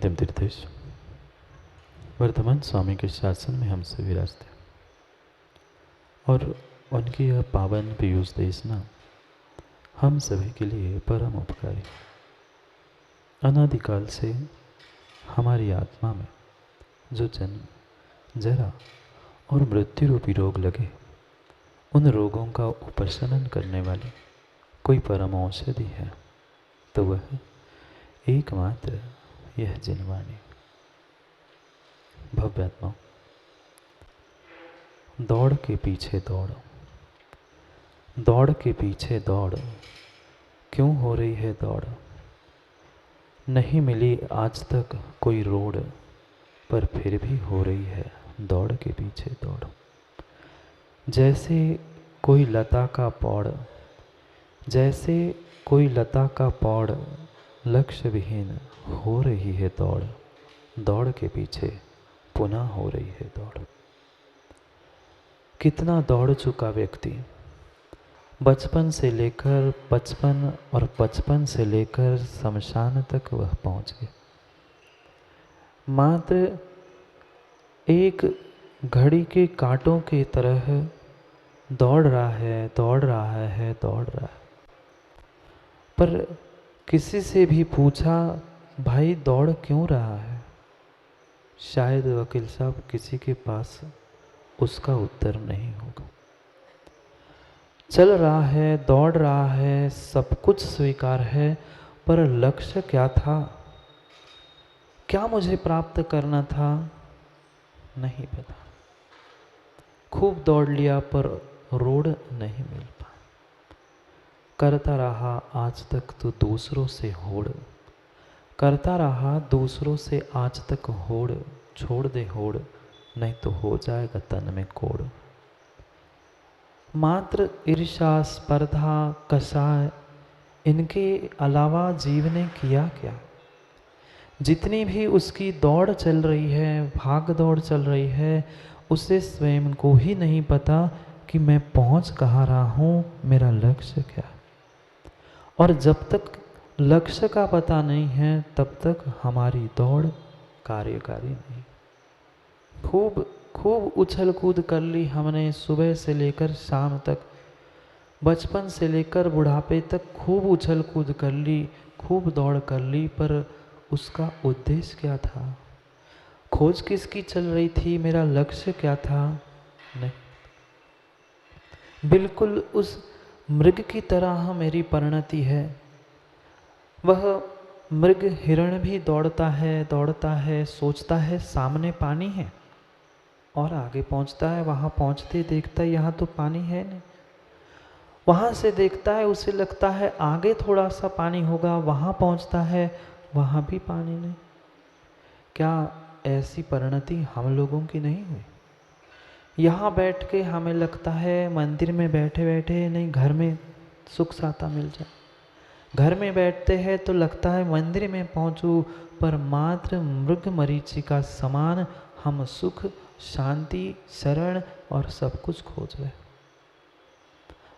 अंतिम तीर्थेश वर्धमान स्वामी के शासन में हमसे विराजते और उनकी यह पावन पीयूष देशना हम सभी के लिए परम उपकारी। अनादिकाल से हमारी आत्मा में जो जन्म, जरा और मृत्यु रूपी रोग लगे, उन रोगों का उपशमन करने वाली कोई परम औषधि है तो वह एकमात्र यह जिनवाणी। भव्यात्मा, दौड़ के पीछे दौड़, दौड़ के पीछे दौड़, क्यों हो रही है दौड़? नहीं मिली आज तक कोई रोड, पर फिर भी हो रही है दौड़ के पीछे दौड़। जैसे कोई लता का पौड़, जैसे कोई लता का पौड़, लक्ष्य विहीन हो रही है दौड़, दौड़ के पीछे पुनः हो रही है दौड़। कितना दौड़ चुका व्यक्ति, बचपन से लेकर 55 और 55 से लेकर शमशान तक वह पहुंच गया। मात्र एक घड़ी के कांटों की तरह दौड़ रहा है, दौड़ रहा है, दौड़ रहा है। पर किसी से भी पूछा, भाई दौड़ क्यों रहा है? शायद वकील साहब किसी के पास उसका उत्तर नहीं होगा। चल रहा है, दौड़ रहा है, सब कुछ स्वीकार है, पर लक्ष्य क्या था? क्या मुझे प्राप्त करना था? नहीं पता। खूब दौड़ लिया पर रोड नहीं मिल पाया। करता रहा आज तक तो दूसरों से होड़, करता रहा दूसरों से आज तक होड़। छोड़ दे होड़, नहीं तो हो जाएगा तन में कोड़। मात्र ईर्ष्या, स्पर्धा, कषाय, इनके अलावा जीव ने किया क्या? जितनी भी उसकी दौड़ चल रही है, भाग दौड़ चल रही है, उसे स्वयं को ही नहीं पता कि मैं पहुंच कहाँ रहा हूँ, मेरा लक्ष्य क्या है। और जब तक लक्ष्य का पता नहीं है तब तक हमारी दौड़ कार्यकारी नहीं। खूब खूब उछल कूद कर ली हमने, सुबह से लेकर शाम तक, बचपन से लेकर बुढ़ापे तक खूब उछल कूद कर ली, खूब दौड़ कर ली, पर उसका उद्देश्य क्या था? खोज किसकी चल रही थी? मेरा लक्ष्य क्या था? नहीं। बिल्कुल उस मृग की तरह मेरी परिणति है। वह मृग हिरण भी दौड़ता है, सोचता है सामने पानी है और आगे पहुंचता है। वहां पहुंचते देखता है यहाँ तो पानी है नहीं। वहां से देखता है, उसे लगता है आगे थोड़ा सा पानी होगा, वहां पहुंचता है, वहां भी पानी नहीं। क्या ऐसी परिणति हम लोगों की नहीं हुई? यहाँ बैठ के हमें लगता है मंदिर में बैठे बैठे नहीं, घर में सुख साता मिल जाए। घर में बैठते हैं तो लगता है मंदिर में पहुंचूं, पर मात्र मृग मरीचिका समान हम सुख, शांति, शरण और सब कुछ खोज रहे।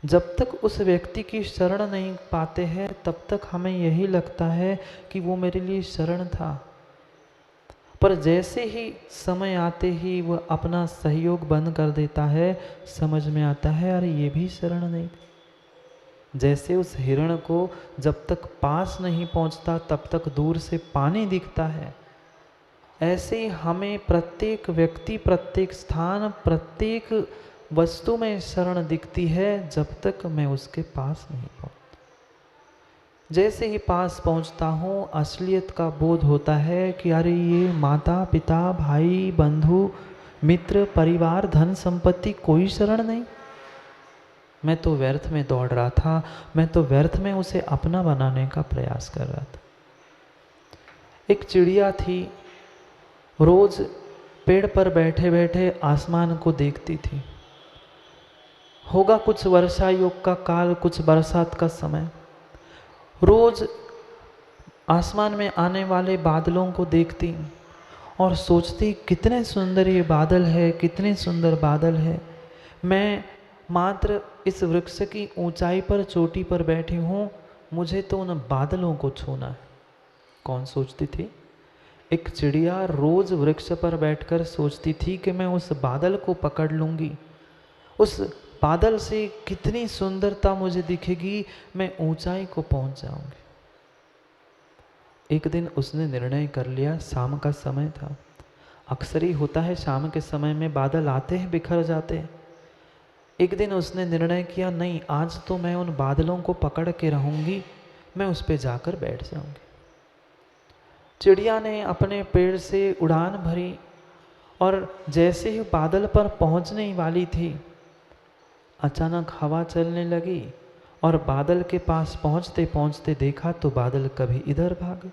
जब तक उस व्यक्ति की शरण नहीं पाते हैं तब तक हमें यही लगता है कि वो मेरे लिए शरण था। पर जैसे ही समय आते ही वह अपना सहयोग बंद कर देता है, समझ में आता है अरे ये भी शरण नहीं। जैसे उस हिरण को जब तक पास नहीं पहुंचता तब तक दूर से पानी दिखता है, ऐसे ही हमें प्रत्येक व्यक्ति, प्रत्येक स्थान, प्रत्येक वस्तु में शरण दिखती है जब तक मैं उसके पास नहीं पहुंचता। जैसे ही पास पहुंचता हूँ, असलियत का बोध होता है कि अरे ये माता पिता, भाई, बंधु, मित्र, परिवार, धन संपत्ति कोई शरण नहीं। मैं तो व्यर्थ में दौड़ रहा था, मैं तो व्यर्थ में उसे अपना बनाने का प्रयास कर रहा था। एक चिड़िया थी, रोज पेड़ पर बैठे बैठे आसमान को देखती थी। होगा कुछ वर्षा योग का काल, कुछ बरसात का समय। रोज आसमान में आने वाले बादलों को देखती और सोचती कितने सुंदर ये बादल है, कितने सुंदर बादल है। मैं मात्र इस वृक्ष की ऊंचाई पर, चोटी पर बैठी हूँ, मुझे तो उन बादलों को छूना है। कौन सोचती थी? एक चिड़िया रोज वृक्ष पर बैठकर सोचती थी कि मैं उस बादल को पकड़ लूंगी, उस बादल से कितनी सुंदरता मुझे दिखेगी, मैं ऊंचाई को पहुंच जाऊंगी। एक दिन उसने निर्णय कर लिया, शाम का समय था, अक्सर ही होता है शाम के समय में बादल आते हैं, बिखर जाते हैं। एक दिन उसने निर्णय किया, नहीं आज तो मैं उन बादलों को पकड़ के रहूंगी, मैं उस पर जाकर बैठ जाऊंगी। चिड़िया ने अपने पेड़ से उड़ान भरी और जैसे ही बादल पर पहुंचने वाली थी, अचानक हवा चलने लगी और बादल के पास पहुंचते पहुंचते देखा तो बादल कभी इधर भागे,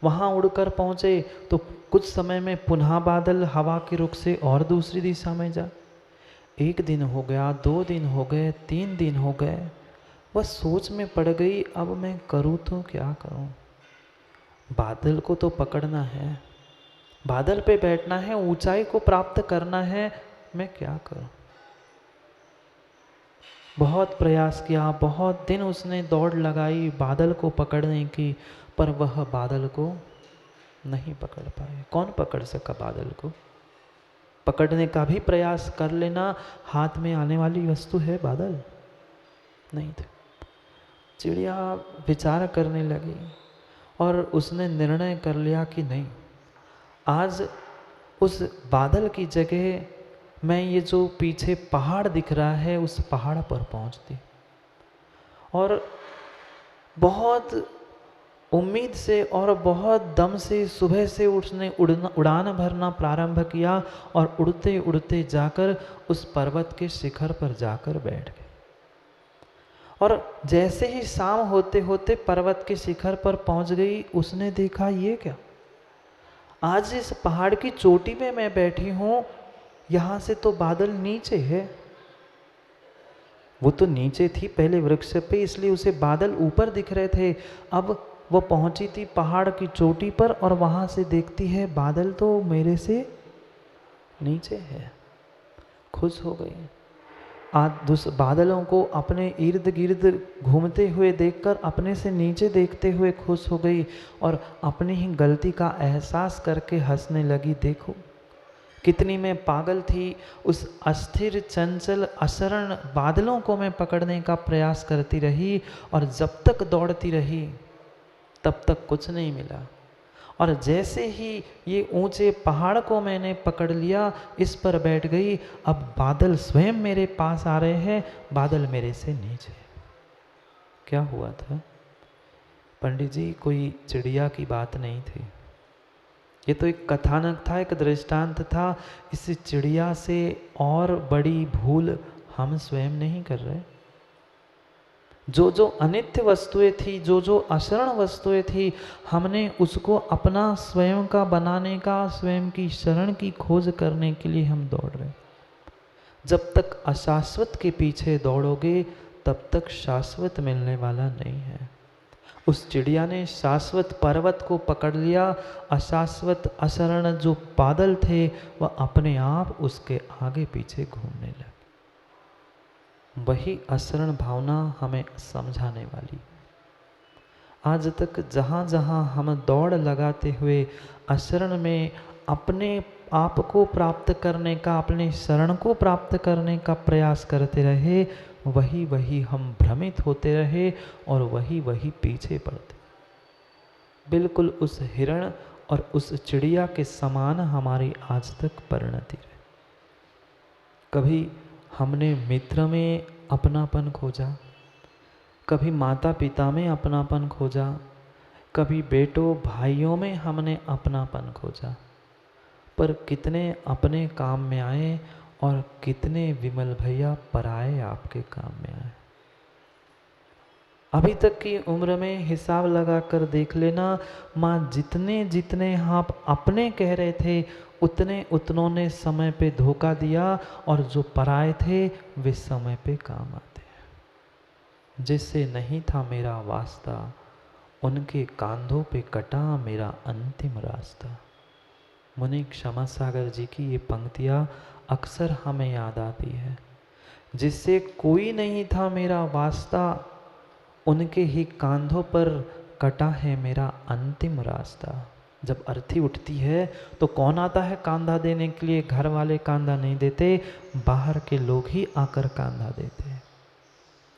वहां उड़कर पहुंचे तो कुछ समय में पुनः बादल हवा के रुख से और दूसरी दिशा में जा। एक दिन हो गया, 2 दिन हो गए, 3 दिन हो गए, वह सोच में पड़ गई, अब मैं करूँ तो क्या करूँ। बादल को तो पकड़ना है, बादल पे बैठना है, ऊंचाई को प्राप्त करना है, मैं क्या करूं। बहुत प्रयास किया, बहुत दिन उसने दौड़ लगाई बादल को पकड़ने की, पर वह बादल को नहीं पकड़ पाए। कौन पकड़ सका बादल को? पकड़ने का भी प्रयास कर लेना, हाथ में आने वाली वस्तु है बादल? नहीं थे। चिड़िया विचार करने लगी और उसने निर्णय कर लिया कि नहीं, आज उस बादल की जगह मैं ये जो पीछे पहाड़ दिख रहा है उस पहाड़ पर पहुंचती। और बहुत उम्मीद से और बहुत दम से सुबह से उसने उड़ान भरना प्रारंभ किया और उड़ते उड़ते जाकर उस पर्वत के शिखर पर जाकर बैठ गए। और जैसे ही शाम होते होते पर्वत के शिखर पर पहुंच गई, उसने देखा ये क्या, आज इस पहाड़ की चोटी में मैं बैठी हूं, यहां से तो बादल नीचे है। वो तो नीचे थी पहले वृक्ष पे, इसलिए उसे बादल ऊपर दिख रहे थे। अब वो पहुंची थी पहाड़ की चोटी पर और वहां से देखती है बादल तो मेरे से नीचे है। खुश हो गई। आज उस बादलों को अपने इर्द गिर्द घूमते हुए देखकर अपने से नीचे देखते हुए खुश हो गई और अपनी ही गलती का एहसास करके हंसने लगी। देखो कितनी मैं पागल थी, उस अस्थिर चंचल अशरण बादलों को मैं पकड़ने का प्रयास करती रही और जब तक दौड़ती रही तब तक कुछ नहीं मिला। और जैसे ही ये ऊंचे पहाड़ को मैंने पकड़ लिया, इस पर बैठ गई, अब बादल स्वयं मेरे पास आ रहे हैं, बादल मेरे से नीचे। क्या हुआ था पंडित जी? कोई चिड़िया की बात नहीं थी, ये तो एक कथानक था, एक दृष्टांत था। इस चिड़िया से और बड़ी भूल हम स्वयं नहीं कर रहे। जो जो अनित्य वस्तुएं थी, जो जो अशरण वस्तुएं थी, हमने उसको अपना स्वयं का बनाने का, स्वयं की शरण की खोज करने के लिए हम दौड़ रहे। जब तक अशाश्वत के पीछे दौड़ोगे तब तक शाश्वत मिलने वाला नहीं है। उस चिड़िया ने शाश्वत पर्वत को पकड़ लिया, अशाश्वत अशरण जो बादल थे वह अपने आप उसके आगे पीछे घूमने लगे। वही अशरण भावना हमें समझाने वाली। आज तक जहाँ जहाँ हम दौड़ लगाते हुए अशरण में अपने आप को प्राप्त करने का, अपने शरण को प्राप्त करने का प्रयास करते रहे, वही वही हम भ्रमित होते रहे और वही वही पीछे पड़ते। बिल्कुल उस हिरण और उस चिड़िया के समान हमारी आज तक परिणति रही। कभी हमने मित्र में अपनापन खोजा, कभी माता पिता में अपनापन खोजा, कभी बेटों भाइयों में हमने अपनापन खोजा, पर कितने अपने काम में आए और कितने विमल भैया पराए आपके काम में आए। अभी तक की उम्र में हिसाब लगा कर देख लेना, माँ जितने जितने आप अपने कह रहे थे उतने उतनों ने समय पे धोखा दिया और जो पराए थे वे समय पे काम आते हैं। जिससे नहीं था मेरा वास्ता, उनके कांधों पे कटा मेरा अंतिम रास्ता। मुनि क्षमा सागर जी की ये पंक्तियाँ अक्सर हमें याद आती है। जिससे कोई नहीं था मेरा वास्ता, उनके ही कांधों पर कटा है मेरा अंतिम रास्ता। जब अर्थी उठती है तो कौन आता है कांधा देने के लिए? घर वाले कांधा नहीं देते, बाहर के लोग ही आकर कांधा देते हैं।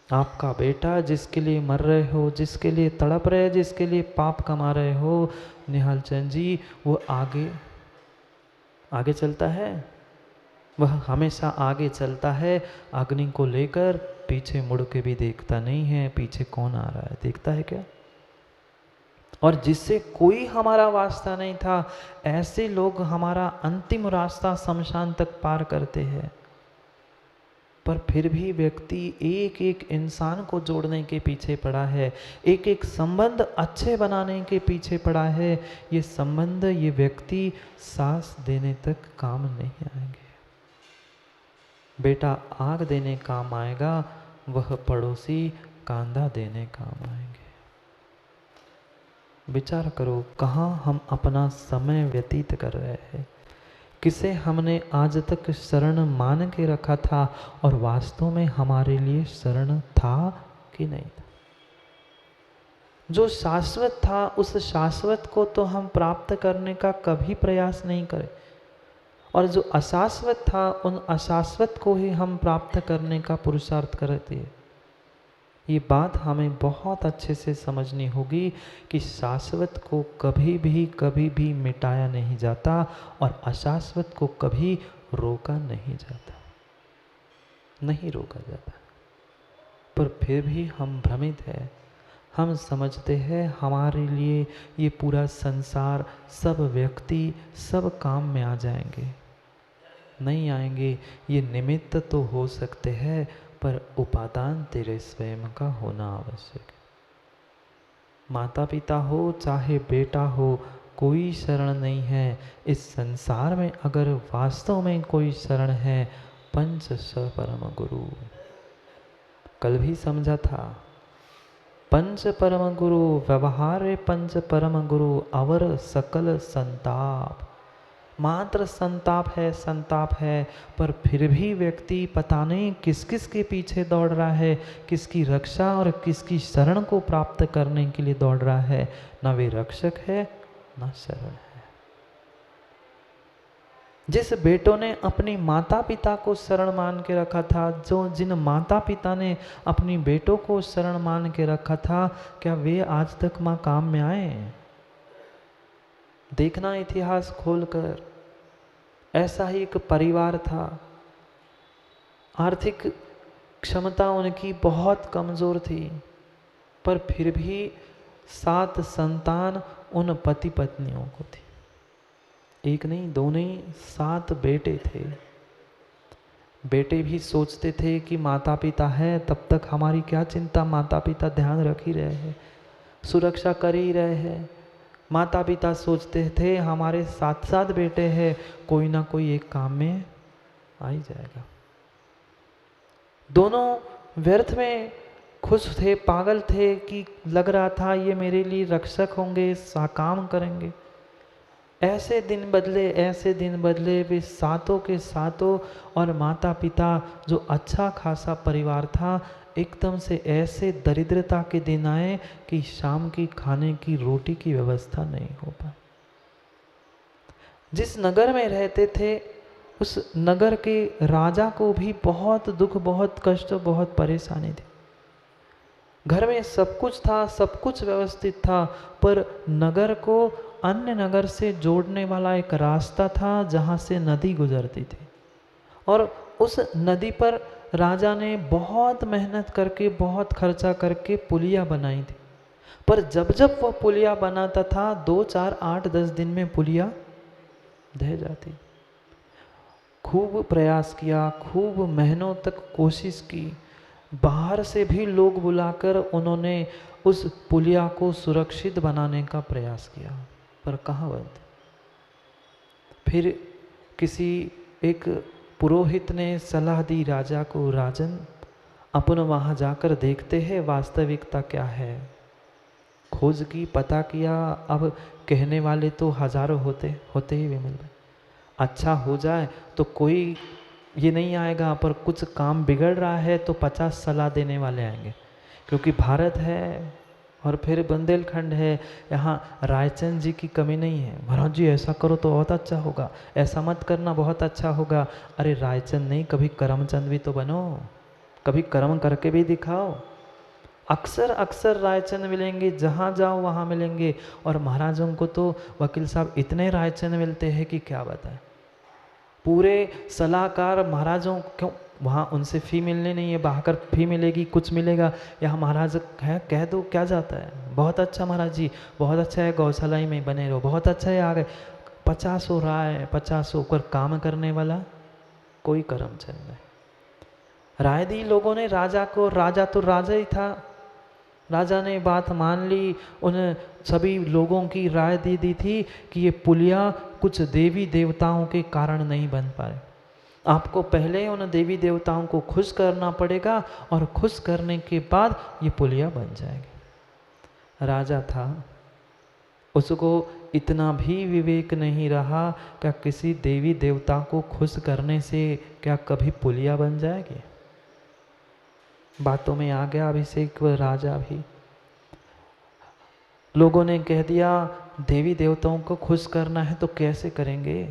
आपका बेटा जिसके लिए मर रहे हो, जिसके लिए तड़प रहे, जिसके लिए पाप कमा रहे हो, निहाल चंद जी, वो आगे आगे चलता है, वह हमेशा आगे चलता है अग्नि को लेकर, पीछे मुड़ के भी देखता नहीं है पीछे कौन आ रहा है, देखता है क्या? और जिससे कोई हमारा वास्ता नहीं था, ऐसे लोग हमारा अंतिम रास्ता शमशान तक पार करते हैं। पर फिर भी व्यक्ति एक एक इंसान को जोड़ने के पीछे पड़ा है, एक एक संबंध अच्छे बनाने के पीछे पड़ा है। ये संबंध, ये व्यक्ति सांस देने तक काम नहीं आएंगे। बेटा आग देने काम आएगा, वह पड़ोसी कांधा देने काम आएंगे। विचार करो कहाँ हम अपना समय व्यतीत कर रहे हैं, किसे हमने आज तक शरण मान के रखा था और वास्तव में हमारे लिए शरण था कि नहीं था। जो शाश्वत था उस शाश्वत को तो हम प्राप्त करने का कभी प्रयास नहीं करें, और जो अशाश्वत था उन अशाश्वत को ही हम प्राप्त करने का पुरुषार्थ करते हैं। ये बात हमें बहुत अच्छे से समझनी होगी कि शाश्वत को कभी भी मिटाया नहीं जाता और अशाश्वत को कभी रोका नहीं जाता, नहीं रोका जाता। पर फिर भी हम भ्रमित हैं, हम समझते हैं हमारे लिए ये पूरा संसार, सब व्यक्ति, सब काम में आ जाएंगे। नहीं आएंगे। ये निमित्त तो हो सकते हैं, पर उपादान तेरे स्वयं का होना आवश्यक है। माता पिता हो चाहे बेटा हो, कोई शरण नहीं है इस संसार में। अगर वास्तव में कोई शरण है, पंच स परम गुरु। कल भी समझा था, पंच परम गुरु व्यवहारे पंच परम गुरु अवर सकल संताप। मात्र संताप है, पर फिर भी व्यक्ति पता नहीं किस किस के पीछे दौड़ रहा है, किसकी रक्षा और किसकी शरण को प्राप्त करने के लिए दौड़ रहा है। ना वे रक्षक है ना शरण है। जिस बेटों ने अपनी माता पिता को शरण मान के रखा था, जिन माता पिता ने अपनी बेटों को शरण मान के रखा था, क्या वे आज तक माँ काम में आए? देखना इतिहास खोलकर, ऐसा ही एक परिवार था। आर्थिक क्षमता उनकी बहुत कमजोर थी, पर फिर भी 7 संतान उन पति पत्नियों को थी। एक नहीं, दो नहीं, 7 बेटे थे। बेटे भी सोचते थे कि माता पिता है, तब तक हमारी क्या चिंता, माता पिता ध्यान रख ही रहे हैं, सुरक्षा कर ही रहे हैं। माता पिता सोचते थे हमारे 7 बेटे हैं, कोई ना कोई एक काम में आ ही जाएगा। दोनों व्यर्थ में खुश थे, पागल थे कि लग रहा था ये मेरे लिए रक्षक होंगे, काम करेंगे। ऐसे दिन बदले वे 7 के 7, और माता पिता जो अच्छा खासा परिवार था, एकदम से ऐसे दरिद्रता के दिन आए कि शाम की खाने की रोटी की व्यवस्था नहीं हो पाई। जिस नगर में रहते थे उस नगर के राजा को भी बहुत दुख, बहुत कष्ट, बहुत परेशानी थी। घर में सब कुछ था, सब कुछ व्यवस्थित था, पर नगर को अन्य नगर से जोड़ने वाला एक रास्ता था जहाँ से नदी गुजरती थी, और उस नदी पर राजा ने बहुत मेहनत करके, बहुत खर्चा करके पुलिया बनाई थी। पर जब जब वह पुलिया बनाता था, 2, 4, 8, 10 दिन में पुलिया ढह जाती। खूब प्रयास किया, खूब महीनों तक कोशिश की, बाहर से भी लोग बुलाकर उन्होंने उस पुलिया को सुरक्षित बनाने का प्रयास किया, पर कहाँ बंद। फिर किसी एक पुरोहित ने सलाह दी राजा को, राजन अपन वहाँ जाकर देखते हैं वास्तविकता क्या है। खोज की, पता किया। अब कहने वाले तो हजारों होते ही विमल भाई। अच्छा हो जाए तो कोई ये नहीं आएगा, पर कुछ काम बिगड़ रहा है तो 50 सलाह देने वाले आएंगे, क्योंकि भारत है और फिर बुंदेलखंड है, यहाँ रायचंद जी की कमी नहीं है। महाराज जी ऐसा करो तो बहुत अच्छा होगा, ऐसा मत करना बहुत अच्छा होगा। अरे रायचंद नहीं, कभी करमचंद भी तो बनो, कभी कर्म करके भी दिखाओ। अक्सर अक्सर रायचंद मिलेंगे, जहाँ जाओ वहाँ मिलेंगे। और महाराजों को तो वकील साहब इतने रायचंद मिलते हैं कि क्या बताएं। पूरे सलाहकार महाराजों, क्यों वहाँ उनसे फ़ी मिलने नहीं है, बाहर फ़ी मिलेगी, कुछ मिलेगा। यहाँ महाराज है, कह दो क्या जाता है, बहुत अच्छा महाराज जी, बहुत अच्छा है, गौशाला ही में बने रहो, बहुत अच्छा है, आ गए 50 राय 50 ऊपर काम करने वाला कोई करमचंद नहीं। राय दी लोगों ने राजा को, राजा तो राजा ही था, राजा ने बात मान ली। उन सभी लोगों की राय दे दी थी कि ये पुलिया कुछ देवी देवताओं के कारण नहीं बन पाए, आपको पहले उन देवी देवताओं को खुश करना पड़ेगा और खुश करने के बाद ये पुलिया बन जाएगी। राजा था, उसको इतना भी विवेक नहीं रहा, क्या किसी देवी देवता को खुश करने से क्या कभी पुलिया बन जाएगी। बातों में आ गया अभिषेक राजा भी। लोगों ने कह दिया देवी देवताओं को खुश करना है तो कैसे करेंगे।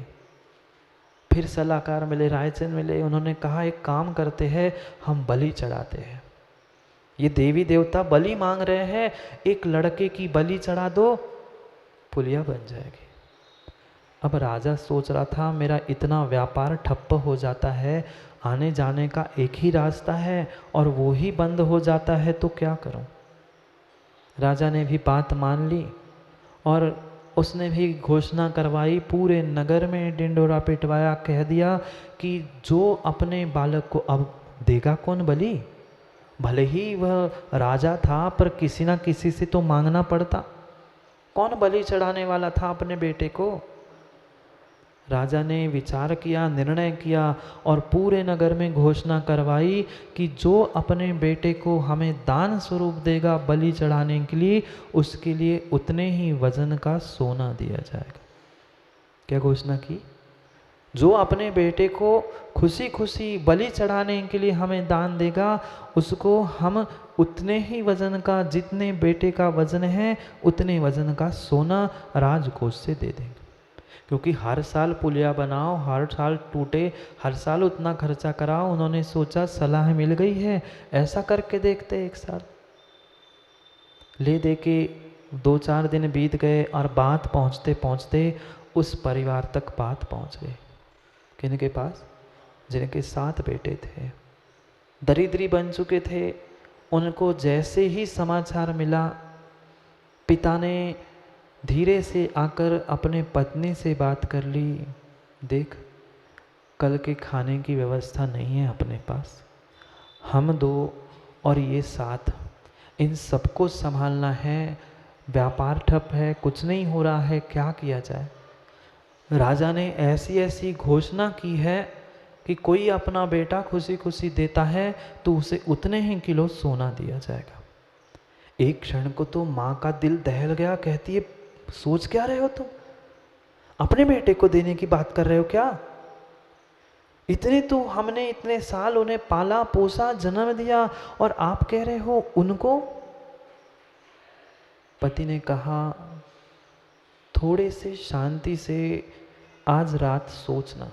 फिर सलाहकार मिले, रायचंद मिले, उन्होंने कहा एक काम करते हैं, हम बलि चढ़ाते हैं। ये देवी देवता बलि मांग रहे हैं, एक लड़के की बलि चढ़ा दो, पुलिया बन जाएगी। अब राजा सोच रहा था मेरा इतना व्यापार ठप्प हो जाता है, आने जाने का एक ही रास्ता है और वो ही बंद हो जाता है, तो क्या करूं। राजा ने भी बात मान ली और उसने भी घोषणा करवाई, पूरे नगर में डिंडोरा पिटवाया, कह दिया कि जो अपने बालक को, अब देगा कौन बलि, भले ही वह राजा था पर किसी ना किसी से तो मांगना पड़ता, कौन बलि चढ़ाने वाला था अपने बेटे को। राजा ने विचार किया, निर्णय किया और पूरे नगर में घोषणा करवाई कि जो अपने बेटे को हमें दान स्वरूप देगा बलि चढ़ाने के लिए, उसके लिए उतने ही वजन का सोना दिया जाएगा। क्या घोषणा की, जो अपने बेटे को खुशी खुशी बलि चढ़ाने के लिए हमें दान देगा, उसको हम उतने ही वजन का, जितने बेटे का वजन है उतने वजन का सोना राजकोष से दे देंगे। क्योंकि हर साल पुलिया बनाओ, हर साल टूटे, हर साल उतना खर्चा कराओ। उन्होंने सोचा सलाह मिल गई है, ऐसा करके देखते एक साल। ले दे के 2-4 दिन बीत गए और बात पहुँचते पहुँचते उस परिवार तक बात पहुँच गई। किनके पास, जिनके 7 बेटे थे, दरिद्री बन चुके थे। उनको जैसे ही समाचार मिला, पिता ने धीरे से आकर अपने पत्नी से बात कर ली, देख कल के खाने की व्यवस्था नहीं है अपने पास, हम 2 और ये 7, इन सबको संभालना है, व्यापार ठप है, कुछ नहीं हो रहा है, क्या किया जाए। राजा ने ऐसी ऐसी घोषणा की है कि कोई अपना बेटा खुशी खुशी देता है तो उसे उतने ही किलो सोना दिया जाएगा। एक क्षण को तो माँ का दिल दहल गया, कहती है सोच क्या रहे हो तुम, अपने बेटे को देने की बात कर रहे हो क्या। इतने तो हमने इतने साल उन्हें पाला पोसा जन्म दिया और आप कह रहे हो उनको। पति ने कहा थोड़े से शांति से आज रात सोचना।